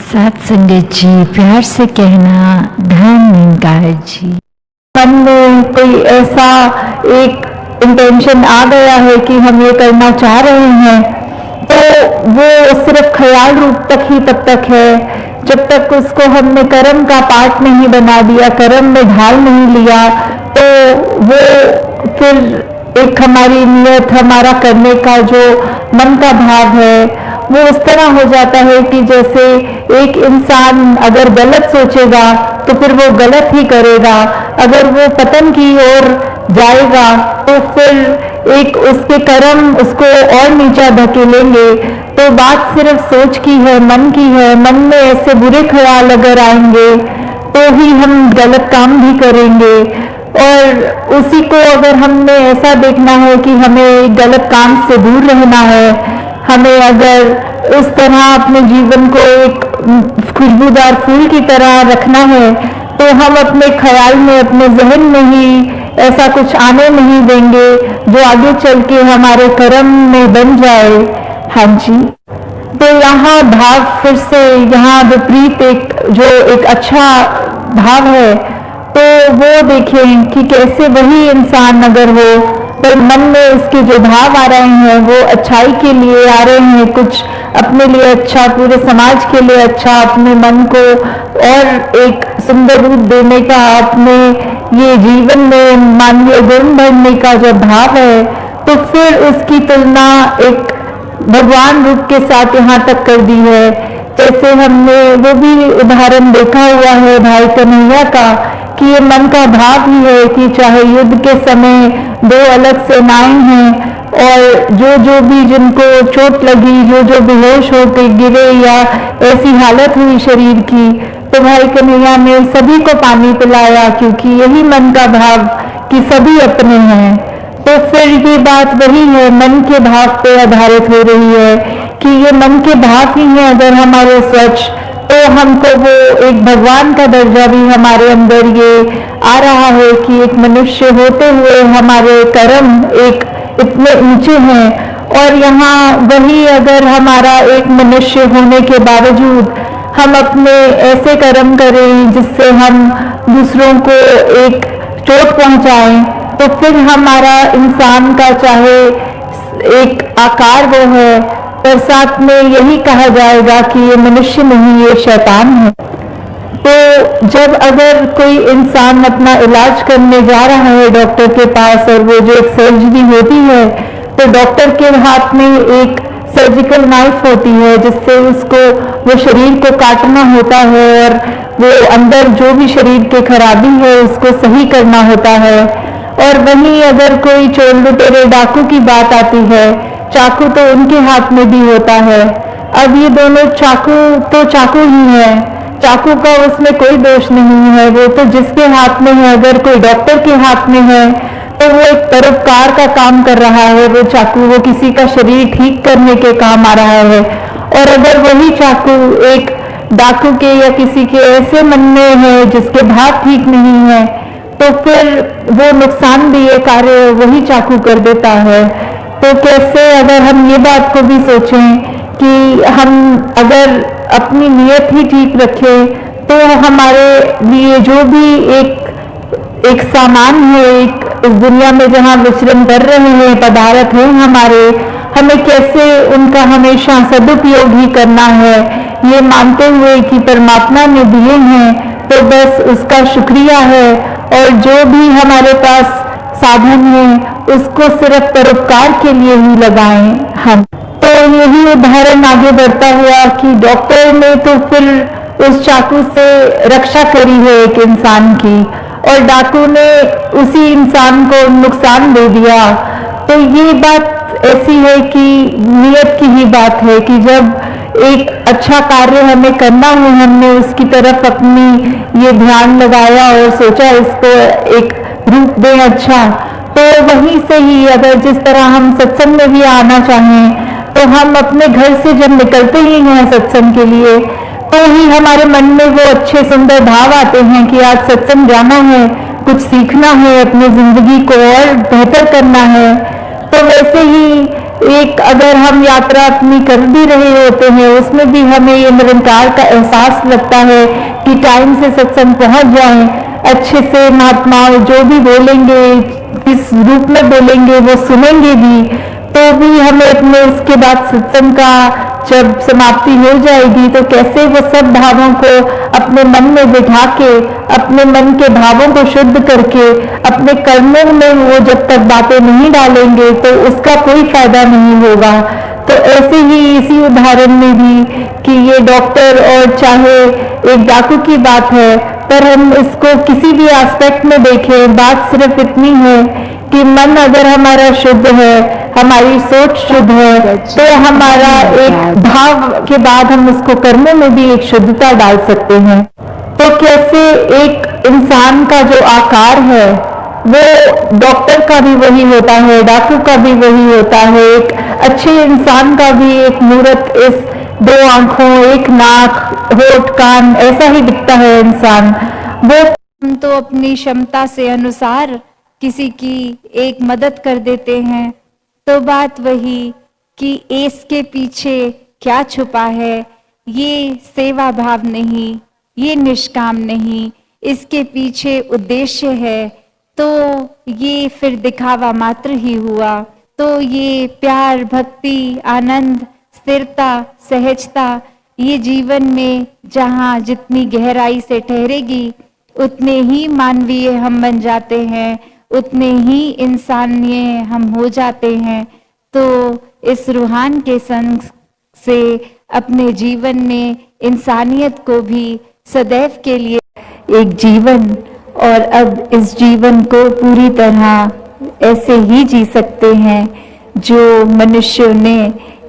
साथ संगत जी, प्यार से कहना धन निंकार जी। मन में कोई ऐसा एक इंटेंशन आ गया है कि हम ये करना चाह रहे हैं, तो वो सिर्फ ख्याल रूप तक ही तब तक है जब तक उसको हमने कर्म का पार्ट नहीं बना दिया, कर्म में ढाल नहीं लिया, तो वो फिर एक हमारी नियत, हमारा करने का जो मन का भाव है वो उस तरह हो जाता है कि जैसे एक इंसान अगर गलत सोचेगा तो फिर वो गलत ही करेगा, अगर वो पतन की ओर जाएगा तो फिर एक उसके कर्म उसको और नीचा धकेलेंगे। तो बात सिर्फ सोच की है, मन की है। मन में ऐसे बुरे ख्याल अगर आएंगे तो ही हम गलत काम भी करेंगे, और उसी को अगर हमने ऐसा देखना है कि हमें गलत काम से दूर रहना है, हमें अगर उस तरह अपने जीवन को एक खुशबूदार फूल की तरह रखना है, तो हम अपने ख्याल में, अपने जहन में ही ऐसा कुछ आने नहीं देंगे जो आगे चल के हमारे कर्म में बन जाए। हाँ जी, तो यहाँ भाव फिर से, यहाँ विपरीत एक अच्छा भाव है, तो वो देखें कि कैसे वही इंसान अगर हो पर मन में उसके जो भाव आ रहे हैं वो अच्छाई के लिए आ रहे हैं, कुछ अपने लिए अच्छा, पूरे समाज के लिए अच्छा, अपने मन को और एक सुंदर रूप देने का, अपने ये जीवन में मानवीय गुण बढ़ने का जो भाव है, तो फिर उसकी तुलना एक भगवान रूप के साथ यहाँ तक कर दी है। जैसे हमने वो भी उदाहरण देखा हुआ है भाई कन्हैया का, कि ये मन का भाव ही है कि चाहे युद्ध के समय दो अलग सेनाएं हैं और जो भी जिनको चोट लगी, जो बेहोश होकर गिरे या ऐसी हालत हुई शरीर की, तो भाई कन्हैया ने सभी को पानी पिलाया, क्योंकि यही मन का भाव कि सभी अपने हैं। तो फिर ये बात वही है, मन के भाव पे आधारित हो रही है कि ये मन के भाव ही हैं अगर हमारे स्वच्छ, तो हमको वो एक भगवान का दर्जा भी हमारे अंदर ये आ रहा है कि एक मनुष्य होते हुए हमारे कर्म एक इतने ऊंचे हैं, और यहाँ वही अगर हमारा एक मनुष्य होने के बावजूद हम अपने ऐसे कर्म करें जिससे हम दूसरों को एक चोट पहुंचाएं, तो फिर हमारा इंसान का चाहे एक आकार वो है, और साथ में यही कहा जाएगा कि ये मनुष्य नहीं, ये शैतान है। तो जब अगर कोई इंसान अपना इलाज करने जा रहा है डॉक्टर के पास, और वो जो एक सर्जरी होती है, तो डॉक्टर के हाथ में एक सर्जिकल नाइफ होती है जिससे उसको वो शरीर को काटना होता है, और वो अंदर जो भी शरीर की खराबी है उसको सही करना होता है। और वहीं अगर कोई चोर लुटेरे डाकू की बात आती है, चाकू तो उनके हाथ में भी होता है। अब ये दोनों चाकू तो चाकू ही है, चाकू का उसमें कोई दोष नहीं है, वो तो जिसके हाथ में है, अगर कोई डॉक्टर के हाथ में है तो वो एक परोपकार का काम कर रहा है, वो चाकू वो किसी का शरीर ठीक करने के काम आ रहा है। और अगर वही चाकू एक डाकू के या किसी के ऐसे मन में है जिसके भाव ठीक नहीं है, तो फिर वो नुकसान भी ये कार्य वही चाकू कर देता है। तो कैसे अगर हम ये बात को भी सोचें कि हम अगर अपनी नियत ही ठीक रखें, तो हमारे लिए जो भी एक सामान है, एक इस दुनिया में जहाँ विचरण कर रहे हैं, पदार्थ हैं हमारे, हमें कैसे उनका हमेशा सदुपयोग ही करना है, ये मानते हुए कि परमात्मा ने दिए हैं तो बस उसका शुक्रिया है, और जो भी हमारे पास साधन है उसको सिर्फ परोपकार के लिए ही लगाएं हम। तो यही उदाहरण आगे बढ़ता हुआ कि डॉक्टर ने तो फिर उस चाकू से रक्षा करी है एक इंसान की, और डाकू ने उसी इंसान को नुकसान दे दिया। तो ये बात ऐसी है कि नियत की ही बात है कि जब एक अच्छा कार्य हमें करना है, हमने उसकी तरफ अपनी ये ध्यान लगाया और सोचा इसको एक रूप दें अच्छा, तो वहीं से ही अगर जिस तरह हम सत्संग में भी आना चाहें, तो हम अपने घर से जब निकलते ही हैं सत्संग के लिए, तो ही हमारे मन में वो अच्छे सुंदर भाव आते हैं कि आज सत्संग जाना है, कुछ सीखना है, अपनी जिंदगी को और बेहतर करना है। तो वैसे ही एक अगर हम यात्रा अपनी कर भी रहे होते हैं, उसमें भी हमें ये निरंकार का एहसास लगता है कि टाइम से सत्संग पहुंच जाए, अच्छे से महात्माओं जो भी बोलेंगे, किस रूप में बोलेंगे वो सुनेंगे भी, तो भी हमें अपने उसके बाद सत्संग का जब समाप्ति हो जाएगी तो कैसे वो सब भावों को अपने मन में बिठा के, अपने मन के भावों को शुद्ध करके अपने कर्मों में वो जब तक बातें नहीं डालेंगे तो उसका कोई फायदा नहीं होगा। तो ऐसे ही इसी उदाहरण में भी कि ये डॉक्टर और चाहे एक डाकू की बात है, पर हम इसको किसी भी एस्पेक्ट में देखें, बात सिर्फ इतनी है कि मन अगर हमारा शुद्ध है, हमारी सोच शुद्ध है, तो हमारा एक भाव के बाद हम उसको कर्मों में भी एक शुद्धता डाल सकते हैं। तो कैसे एक इंसान का जो आकार है वो डॉक्टर का भी वही होता है, डाकू का भी वही होता है, एक अच्छे इंसान का भी एक मूर्त, इस 2 आंखों, एक नाक, होठ, कान, ऐसा ही दिखता है इंसान। वो हम तो अपनी क्षमता से अनुसार किसी की एक मदद कर देते हैं, तो बात वही कि इसके पीछे क्या छुपा है, ये सेवा भाव नहीं, ये निष्काम नहीं, इसके पीछे उद्देश्य है, तो ये फिर दिखावा मात्र ही हुआ। तो ये प्यार, भक्ति, आनंद, स्थिरता, सहजता, ये जीवन में जहाँ जितनी गहराई से ठहरेगी उतने ही मानवीय हम बन जाते हैं, उतने ही इंसानिय हम हो जाते हैं। तो इस रूहान के संग से अपने जीवन में इंसानियत को भी सदैव के लिए एक जीवन, और अब इस जीवन को पूरी तरह ऐसे ही जी सकते हैं जो मनुष्यों ने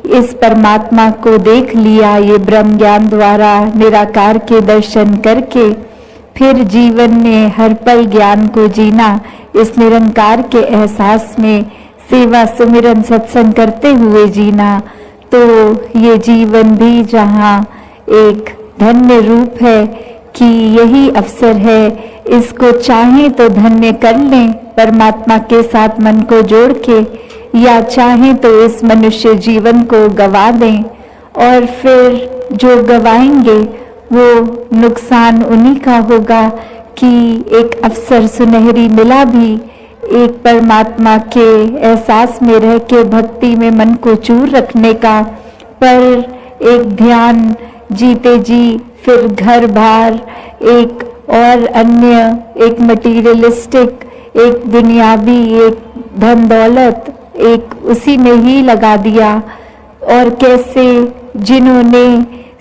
इस परमात्मा को देख लिया, ये ब्रह्म ज्ञान द्वारा निराकार के दर्शन करके फिर जीवन में हर पल ज्ञान को जीना, इस निरंकार के एहसास में सेवा सुमिरन सत्संग करते हुए जीना। तो ये जीवन भी जहाँ एक धन्य रूप है कि यही अवसर है, इसको चाहें तो धन्य कर लें परमात्मा के साथ मन को जोड़ के, या चाहें तो इस मनुष्य जीवन को गवा दें, और फिर जो गवाएंगे वो नुकसान उन्हीं का होगा कि एक अवसर सुनहरी मिला भी एक परमात्मा के एहसास में रह के भक्ति में मन को चूर रखने का, पर एक ध्यान जीते जी फिर घर बार एक और अन्य, एक मटीरियलिस्टिक, एक दुनियावी, एक धन दौलत, एक उसी में ही लगा दिया। और कैसे जिन्होंने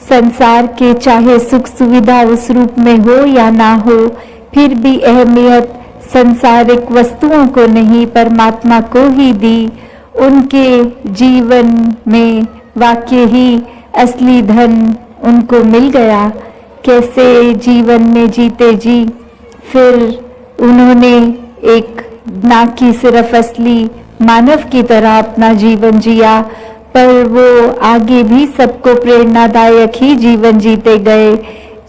संसार के चाहे सुख सुविधा उस रूप में हो या ना हो, फिर भी अहमियत संसारिक वस्तुओं को नहीं परमात्मा को ही दी, उनके जीवन में वाकई ही असली धन उनको मिल गया। कैसे जीवन में जीते जी फिर उन्होंने एक ना कि सिर्फ असली मानव की तरह अपना जीवन जिया, पर वो आगे भी सबको प्रेरणादायक ही जीवन जीते गए,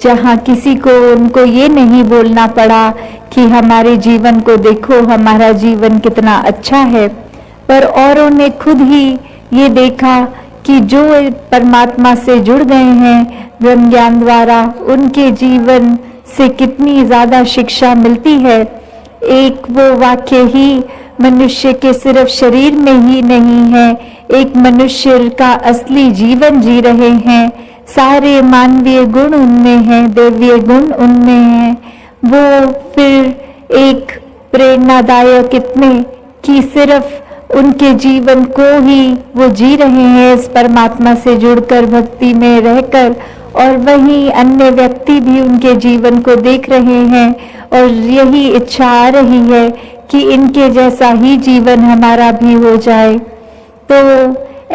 जहाँ किसी को उनको ये नहीं बोलना पड़ा कि हमारे जीवन को देखो, हमारा जीवन कितना अच्छा है, पर औरों ने खुद ही ये देखा कि जो परमात्मा से जुड़ गए हैं ब्रह्म ज्ञान द्वारा, उनके जीवन से कितनी ज्यादा शिक्षा मिलती है। एक वो वाक्य ही मनुष्य के सिर्फ शरीर में ही नहीं है, एक मनुष्य का असली जीवन जी रहे हैं, सारे मानवीय गुण उनमें हैं, दैवीय गुण उनमें हैं। वो फिर एक प्रेरणादायक इतने कि सिर्फ उनके जीवन को ही वो जी रहे हैं इस परमात्मा से जुड़कर, भक्ति में रहकर, और वहीं अन्य व्यक्ति भी उनके जीवन को देख रहे हैं और यही इच्छा आ रही है कि इनके जैसा ही जीवन हमारा भी हो जाए। तो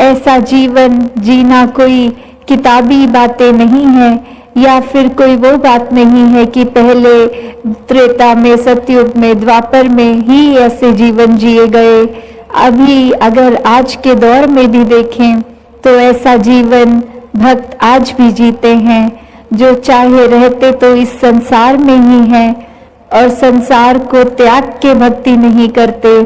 ऐसा जीवन जीना कोई किताबी बातें नहीं है, या फिर कोई वो बात नहीं है कि पहले त्रेता में, सतयुग में, द्वापर में ही ऐसे जीवन जिए गए। अभी अगर आज के दौर में भी देखें तो ऐसा जीवन भक्त आज भी जीते हैं, जो चाहे रहते तो इस संसार में ही हैं और संसार को त्याग के भक्ति नहीं करते,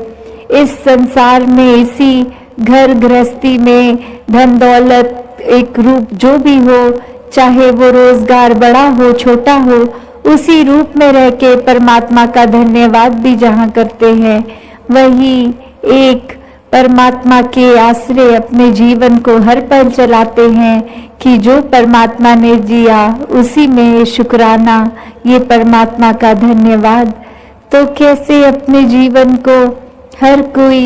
इस संसार में इसी घर गृहस्थी में धन दौलत एक रूप जो भी हो, चाहे वो रोजगार बड़ा हो छोटा हो, उसी रूप में रह के परमात्मा का धन्यवाद भी जहाँ करते हैं, वही एक परमात्मा के आश्रय अपने जीवन को हर पल चलाते हैं कि जो परमात्मा ने दिया उसी में शुक्राना, ये परमात्मा का धन्यवाद। तो कैसे अपने जीवन को हर कोई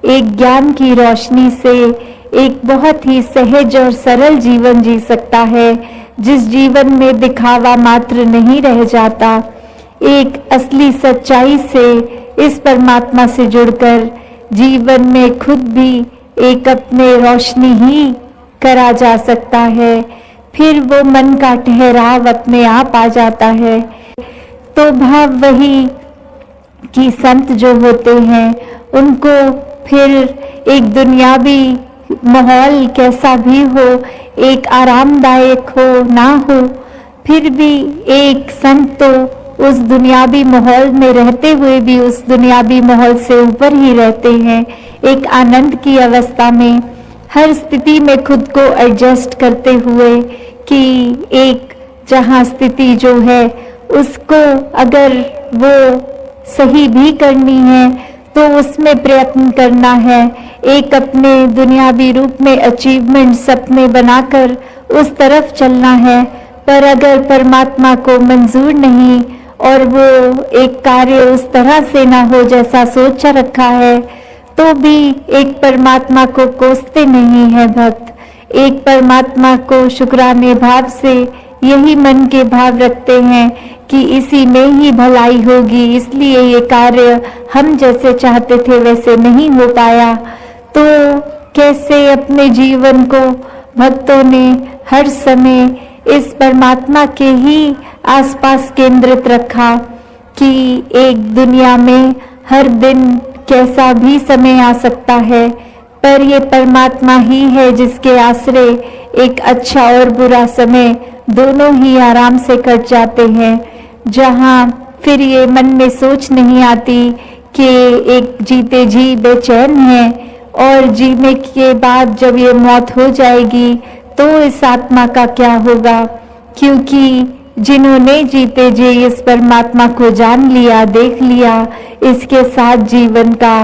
एक ज्ञान की रोशनी से एक बहुत ही सहज और सरल जीवन जी सकता है, जिस जीवन में दिखावा मात्र नहीं रह जाता, एक असली सच्चाई से इस परमात्मा से जुड़कर जीवन में खुद भी एक अपने रोशनी ही करा जा सकता है, फिर वो मन का ठहराव अपने आप आ जाता है। तो भाव वही कि संत जो होते हैं उनको फिर एक दुनियावी माहौल कैसा भी हो, एक आरामदायक हो ना हो, फिर भी एक संत तो उस दुनियावी माहौल में रहते हुए भी उस दुनियावी माहौल से ऊपर ही रहते हैं, एक आनंद की अवस्था में हर स्थिति में खुद को एडजस्ट करते हुए कि एक जहाँ स्थिति जो है उसको अगर वो सही भी करनी है तो उसमें प्रयत्न करना है, एक अपने दुनियावी रूप में अचीवमेंट सपने बनाकर उस तरफ चलना है। पर अगर परमात्मा को मंजूर नहीं और वो एक कार्य उस तरह से ना हो जैसा सोच रखा है, तो भी एक परमात्मा को कोसते नहीं है भक्त, एक परमात्मा को शुक्राने भाव से यही मन के भाव रखते हैं कि इसी में ही भलाई होगी, इसलिए ये कार्य हम जैसे चाहते थे वैसे नहीं हो पाया। तो कैसे अपने जीवन को भक्तों ने हर समय इस परमात्मा के ही आसपास केंद्रित रखा कि एक दुनिया में हर दिन कैसा भी समय आ सकता है, पर ये परमात्मा ही है जिसके आश्रय एक अच्छा और बुरा समय दोनों ही आराम से कट जाते हैं, जहाँ फिर ये मन में सोच नहीं आती कि एक जीते जी बेचैन है और जीने के बाद जब ये मौत हो जाएगी तो इस आत्मा का क्या होगा, क्योंकि जिन्होंने जीते जी इस परमात्मा को जान लिया, देख लिया, इसके साथ जीवन का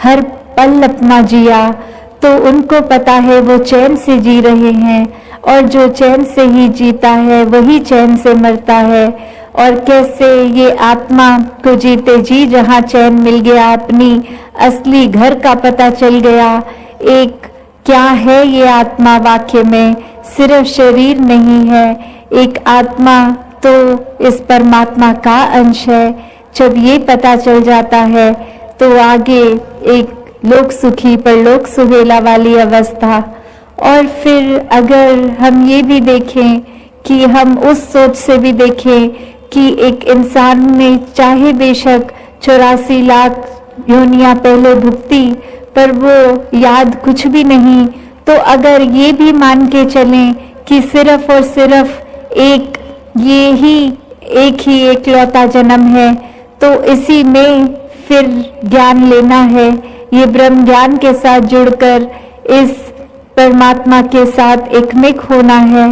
हर पल अपना जिया, तो उनको पता है वो चैन से जी रहे हैं, और जो चैन से ही जीता है वही चैन से मरता है। और कैसे ये आत्मा को जीते जी जहाँ चैन मिल गया, अपनी असली घर का पता चल गया, एक क्या है ये आत्मा वाक्य में सिर्फ शरीर नहीं है, एक आत्मा तो इस परमात्मा का अंश है। जब ये पता चल जाता है तो आगे एक लोक सुखी परलोक सुहेला वाली अवस्था। और फिर अगर हम ये भी देखें कि हम उस सोच से भी देखें कि एक इंसान ने चाहे बेशक 84 लाख योनियां पहले भुगती पर वो याद कुछ भी नहीं, तो अगर ये भी मान के चलें कि सिर्फ और सिर्फ ये ही एक लौता जन्म है, तो इसी में फिर ज्ञान लेना है, ये ब्रह्म ज्ञान के साथ जुड़कर इस परमात्मा के साथ एकमिक होना है।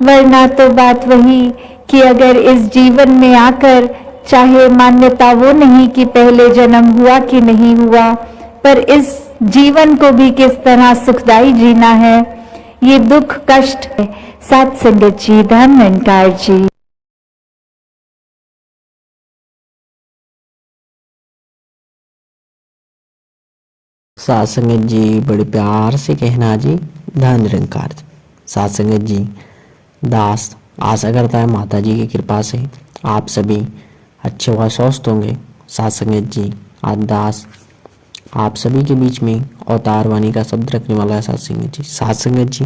वरना तो बात वही कि अगर इस जीवन में आकर चाहे मान्यता वो नहीं कि पहले जन्म हुआ कि नहीं हुआ, पर इस जीवन को भी किस तरह सुखदाई जीना है, ये दुख कष्ट है। सात संगत जी, धन निरंकार जी। सात संगत जी बड़े प्यार से कहना जी, धन निरंकार। सात संगत जी, दास आशा करता है माता जी की कृपा से आप सभी अच्छे व स्वस्थ होंगे। सात संगत जी, आज दास आप सभी के बीच में अवतार वाणी का शब्द रखने वाला है। सात संगत जी, सात संगत जी,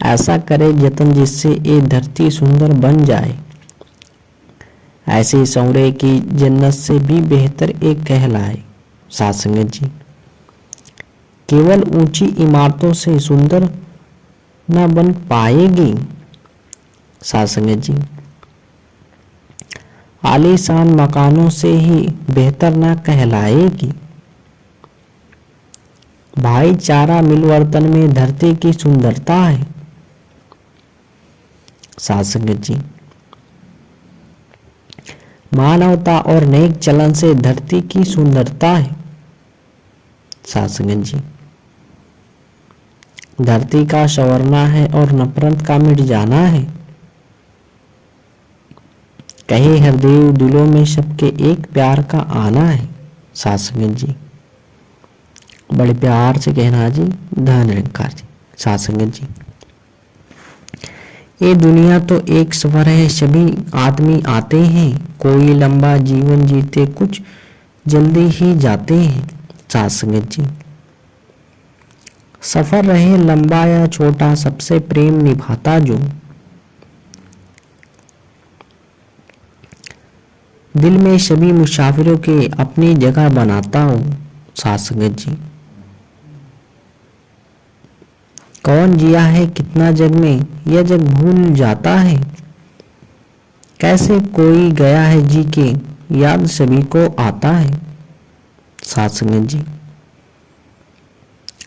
ऐसा करे जतन जिससे ये धरती सुंदर बन जाए, ऐसे सौरे की जन्नत से भी बेहतर एक कहलाए। सात संगत जी, केवल ऊंची इमारतों से सुंदर न बन पाएगी। सात संगत जी, आलीशान मकानों से ही बेहतर न कहलाएगी। भाईचारा मिलवर्तन में धरती की सुंदरता है। साथ संगत जी, मानवता और नेक चलन से धरती की सुंदरता है। साथ संगत जी, धरती का संवरना है और नफरत का मिट जाना है। कहे हरदेव दिलों में सबके एक प्यार का आना है। साथ संगत जी, बड़े प्यार से कहना जी, धन निरंकार जी। साथ संगत जी, ये दुनिया तो एक सफर है, सभी आदमी आते हैं, कोई लंबा जीवन जीते, कुछ जल्दी ही जाते हैं। साथ संगत जी, सफर रहे लंबा या छोटा, सबसे प्रेम निभाता जो, दिल में सभी मुसाफिरों के अपनी जगह बनाता हूँ। साथ संगत जी, कौन जिया है कितना जग में, यह जग भूल जाता है, कैसे कोई गया है जी के, याद सभी को आता है। साथ संगत जी,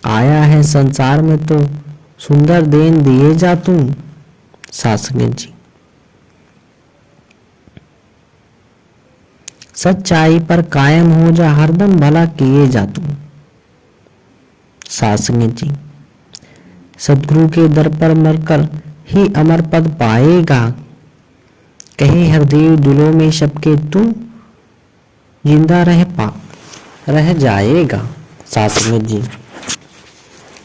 आया है संसार में तो सुंदर देन दिए जा तू। साथ संगत जी, सच्चाई पर कायम हो जा, हरदम भला किए जा तू। साथ संगत जी, सदगुरु के दर पर मरकर ही अमर पद पाएगा, कहे हरदेव दिलों में सबके तू जिंदा रह जाएगा। साथ संगत जी,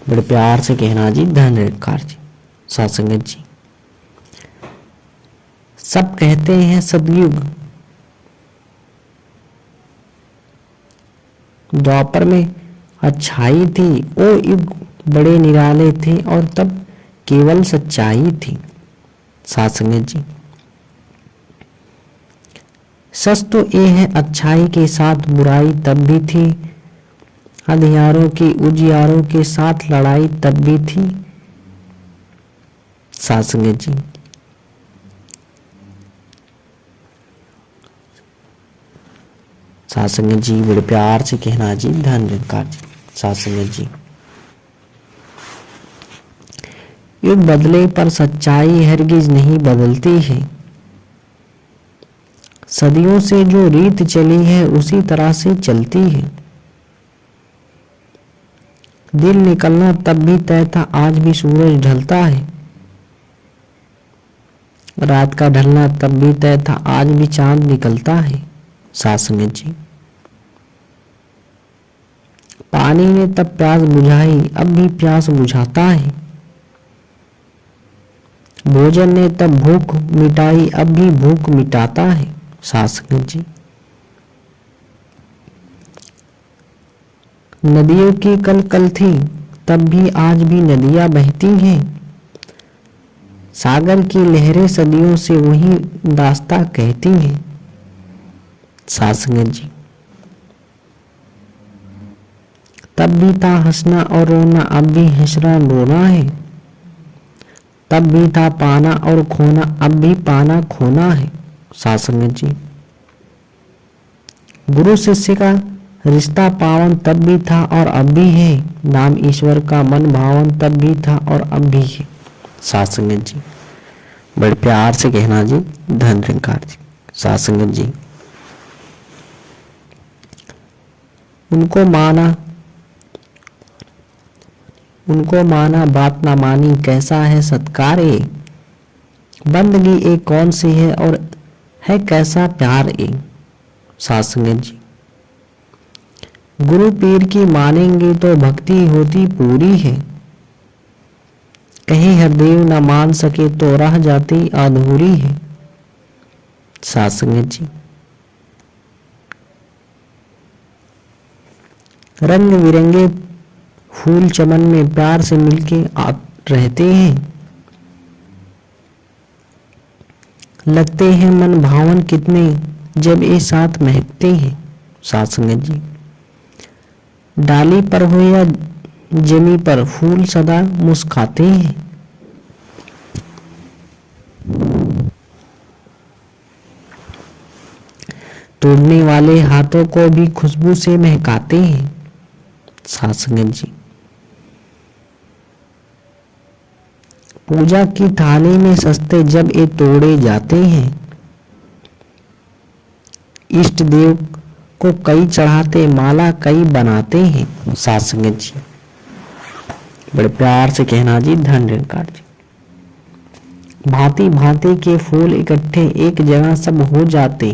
बड़े प्यार से कहना जी, धन निरंकार जी। साथ संगत जी, सब कहते हैं सतयुग, द्वापर में अच्छाई थी, ओ युग बड़े निराले थे और तब केवल सच्चाई थी। साथ संगत जी, सच तो ये है अच्छाई के साथ बुराई तब भी थी, अंधियारों की उजियारों के साथ लड़ाई तब भी थी। साथ संगत जी, साथ संगत जी, बड़े प्यार से कहना जी, धन निरंकार जी। साथ संगत जी, युग बदले पर सच्चाई हरगिज नहीं बदलती है, सदियों से जो रीत चली है उसी तरह से चलती है। दिन निकलना तब भी तय था, आज भी सूरज ढलता है, रात का ढलना तब भी तय था, आज भी चांद निकलता है। साथ संगत जी, पानी ने तब प्यास बुझाई, अब भी प्यास बुझाता है, भोजन ने तब भूख मिटाई, अब भी भूख मिटाता है। साथ संगत जी, नदियों की कल कल थी, तब भी आज भी नदियां बहती हैं, सागर की लहरें सदियों से वही दास्तां कहती हैं। साथ संगत जी, तब भी था हंसना और रोना, अब भी हंसना रोना है, तब भी था पाना और खोना, अब भी पाना खोना है। साथ संगत जी, गुरु शिष्य का रिश्ता पावन तब भी था और अब भी है, नाम ईश्वर का मन भावन तब भी था और अब भी है। साथ संगत जी, बड़े प्यार से कहना जी, धन निरंकार जी। साथ संगत जी, उनको माना बात ना मानी, कैसा है सत्कार ये, बंदगी एक कौन सी है और है कैसा प्यार ये। साथ संगत जी, गुरु पीर की मानेंगे तो भक्ति होती पूरी है, कहीं हरदेव न मान सके तो रह जाती अधूरी है। साथ संगत जी, रंग बिरंगे फूल चमन में प्यार से मिलके रहते हैं, लगते हैं मन भावन कितने जब ये साथ महकते हैं। साथ संगत जी, डाली पर हो या जमी पर फूल सदा मुस्काते हैं, तोड़ने वाले हाथों को भी खुशबू से महकाते हैं। साथ संगत जी, पूजा की थाली में सस्ते जब ये तोड़े जाते हैं, इष्ट देव को कई चढ़ाते, माला कई बनाते हैं। साथ संगत जी बड़े प्यार से कहना जी, धन निरंकार जी। भांति भांति के फूल इकट्ठे एक जगह सब हो जाते,